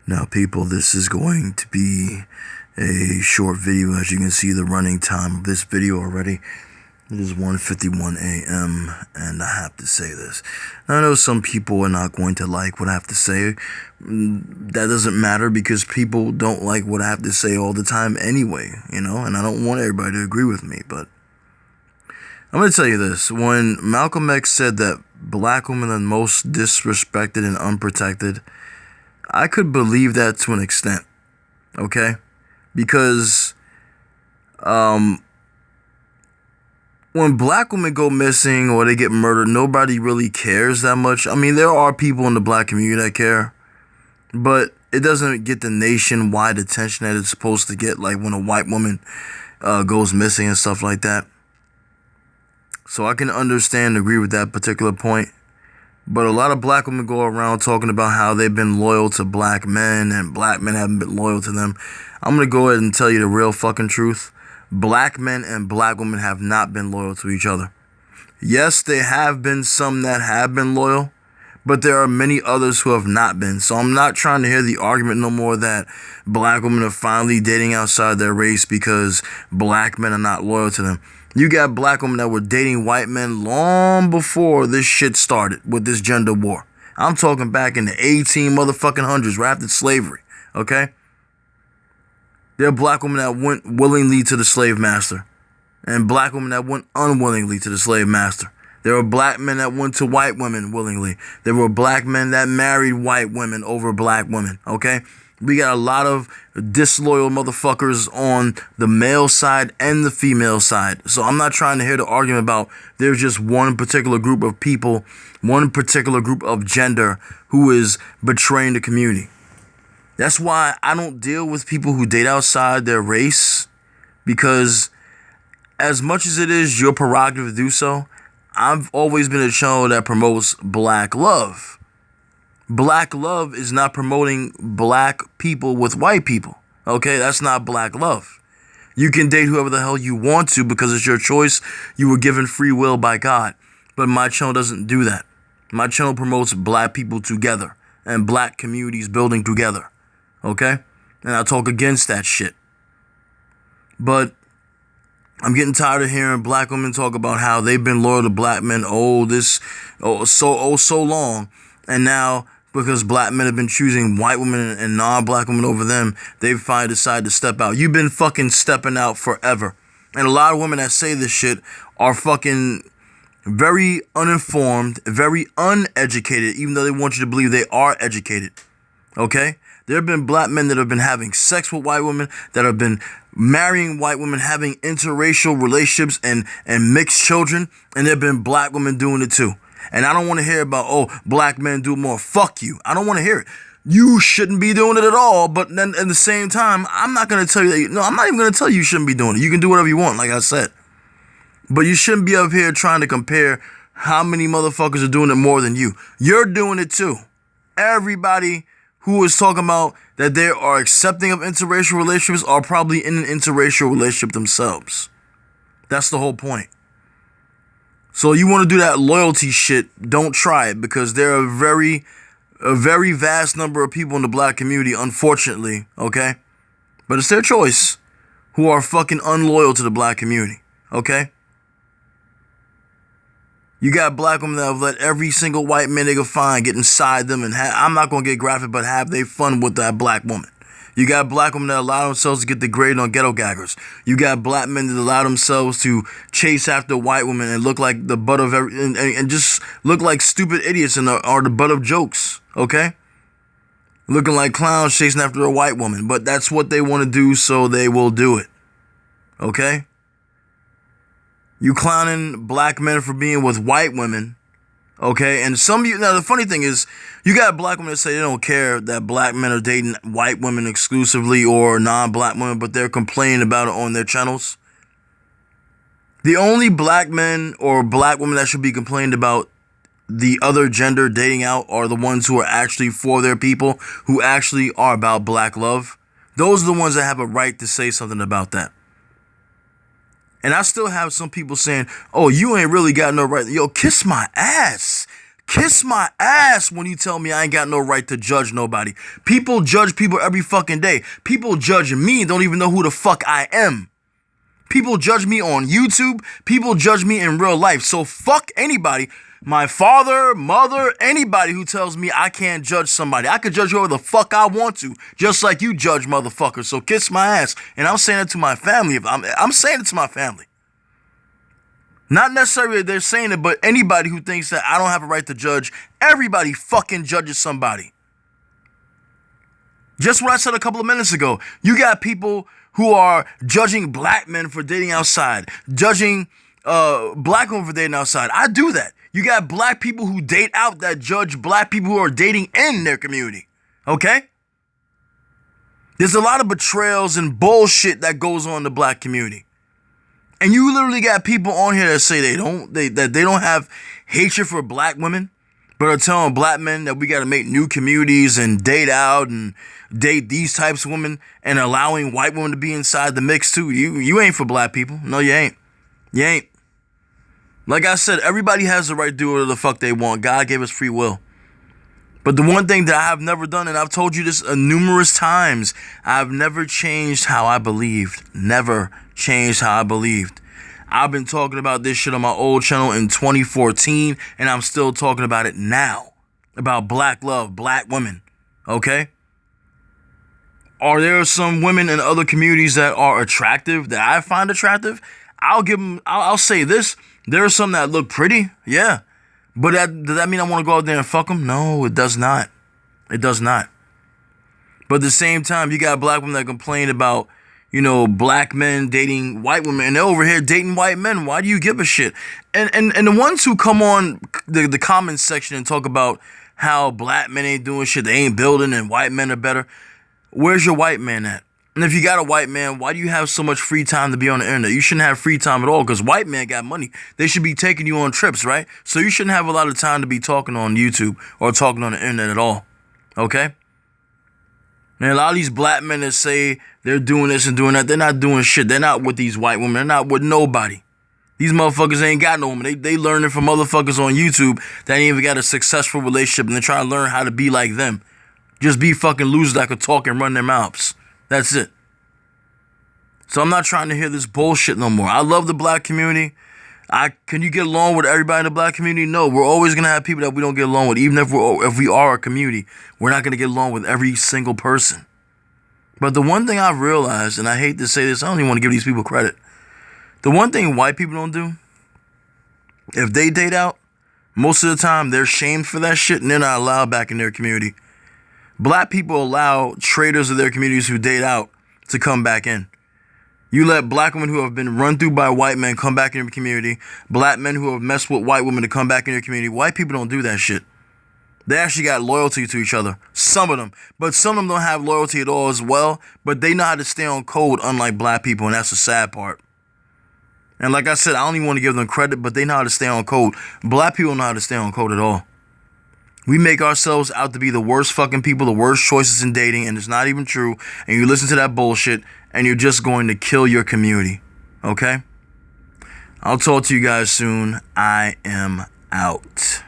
Now, people, this is going to be a short video. As you can see, the running time of this video already. It is 1:51 a.m. and I have to say this. Now, I know some people are not going to like what I have to say. That doesn't matter because people don't like what I have to say all the time anyway, and I don't want everybody to agree with me, but I'm going to tell you this. When Malcolm X said that black women are the most disrespected and unprotected, I could believe that to an extent, okay? Because when black women go missing or they get murdered, nobody really cares that much. I mean, there are people in the black community that care, but it doesn't get the nationwide attention that it's supposed to get, like when a white woman goes missing and stuff like that. So I can understand and agree with that particular point. But a lot of black women go around talking about how they've been loyal to black men and black men haven't been loyal to them. I'm going to go ahead and tell you the real fucking truth. Black men and black women have not been loyal to each other. Yes, there have been some that have been loyal, but there are many others who have not been. So I'm not trying to hear the argument no more that black women are finally dating outside their race because black men are not loyal to them. You got black women that were dating white men long before this shit started with this gender war. I'm talking back in the 18 right after slavery, okay? There are black women that went willingly to the slave master and black women that went unwillingly to the slave master. There were black men that went to white women willingly. There were black men that married white women over black women, okay? We got a lot of disloyal motherfuckers on the male side and the female side. So I'm not trying to hear the argument about there's just one particular group of people, one particular group of gender who is betraying the community. That's why I don't deal with people who date outside their race, because as much as it is your prerogative to do so, I've always been a channel that promotes black love. Black love is not promoting black people with white people. Okay, that's not black love. You can date whoever the hell you want to because it's your choice. You were given free will by God. But my channel doesn't do that. My channel promotes black people together and black communities building together. Okay? And I talk against that shit. But I'm getting tired of hearing black women talk about how they've been loyal to black men so long. And now, because black men have been choosing white women and non-black women over them, they've finally decided to step out. You've been fucking stepping out forever. And a lot of women that say this shit are fucking very uninformed, very uneducated, even though they want you to believe they are educated. Okay? There have been black men that have been having sex with white women, that have been marrying white women, having interracial relationships and mixed children, and there have been black women doing it too. And I don't want to hear about, black men do more. Fuck you. I don't want to hear it. You shouldn't be doing it at all. But then at the same time, I'm not going to tell you that. I'm not even going to tell you shouldn't be doing it. You can do whatever you want, like I said. But you shouldn't be up here trying to compare how many motherfuckers are doing it more than you. You're doing it too. Everybody who is talking about that they are accepting of interracial relationships are probably in an interracial relationship themselves. That's the whole point. So you want to do that loyalty shit, don't try it, because there are a very vast number of people in the black community, unfortunately, okay? But it's their choice, who are fucking unloyal to the black community, okay? You got black women that have let every single white man they can find get inside them and I'm not going to get graphic, but have they fun with that black woman. You got black women that allow themselves to get degraded on ghetto gaggers. You got black men that allow themselves to chase after white women and look like the butt of and just look like stupid idiots and are the butt of jokes, okay? Looking like clowns chasing after a white woman. But that's what they want to do, so they will do it, okay? You clowning black men for being with white women, okay? And some of you, now the funny thing is, you got black women that say they don't care that black men are dating white women exclusively or non-black women, but they're complaining about it on their channels. The only black men or black women that should be complained about the other gender dating out are the ones who are actually for their people, who actually are about black love. Those are the ones that have a right to say something about that. And I still have some people saying, oh, you ain't really got no right. Yo, kiss my ass. Kiss my ass when you tell me I ain't got no right to judge nobody. People judge people every fucking day. People judge me and don't even know who the fuck I am. People judge me on YouTube. People judge me in real life. So fuck anybody. My father, mother, anybody who tells me I can't judge somebody. I could judge whoever the fuck I want to, just like you judge motherfuckers. So kiss my ass. And I'm saying it to my family. I'm saying it to my family. Not necessarily they're saying it, but anybody who thinks that I don't have a right to judge, everybody fucking judges somebody. Just what I said a couple of minutes ago. You got people who are judging black men for dating outside, judging black women for dating outside. I do that. You got black people who date out that judge black people who are dating in their community. Okay? There's a lot of betrayals and bullshit that goes on in the black community. And you literally got people on here that say they don't have hatred for black women, but are telling black men that we got to make new communities and date out and date these types of women and allowing white women to be inside the mix too. You ain't for black people. No, you ain't. You ain't. Like I said, everybody has the right to do whatever the fuck they want. God gave us free will. But the one thing that I have never done, and I've told you this numerous times, I've never changed how I believed. Never changed how I believed. I've been talking about this shit on my old channel in 2014, and I'm still talking about it now. About black love, black women. Okay? Are there some women in other communities that are attractive, that I find attractive? I'll say this. There are some that look pretty, yeah. But does that mean I want to go out there and fuck them? No, it does not. It does not. But at the same time, you got black women that complain about, black men dating white women, and they're over here dating white men. Why do you give a shit? And the ones who come on the comments section and talk about how black men ain't doing shit, they ain't building, and white men are better. Where's your white man at? And if you got a white man, why do you have so much free time to be on the internet? You shouldn't have free time at all, because white men got money. They should be taking you on trips, right? So you shouldn't have a lot of time to be talking on YouTube or talking on the internet at all. Okay? And a lot of these black men that say they're doing this and doing that, they're not doing shit. They're not with these white women. They're not with nobody. These motherfuckers ain't got no woman. They learning from motherfuckers on YouTube that ain't even got a successful relationship, and they're trying to learn how to be like them. Just be fucking losers that could talk and run their mouths. That's it. So I'm not trying to hear this bullshit no more. I love the black community. Can you get along with everybody in the black community? No, we're always going to have people that we don't get along with. Even if we are a community, we're not going to get along with every single person. But the one thing I've realized, and I hate to say this, I don't even want to give these people credit. The one thing white people don't do, if they date out, most of the time they're shamed for that shit and they're not allowed back in their community. Black people allow traitors of their communities who date out to come back in. You let black women who have been run through by white men come back in your community. Black men who have messed with white women to come back in your community. White people don't do that shit. They actually got loyalty to each other. Some of them. But some of them don't have loyalty at all as well. But they know how to stay on code, unlike black people. And that's the sad part. And like I said, I don't even want to give them credit, but they know how to stay on code. Black people know how to stay on code at all. We make ourselves out to be the worst fucking people, the worst choices in dating, and it's not even true. And you listen to that bullshit, and you're just going to kill your community. Okay? I'll talk to you guys soon. I am out.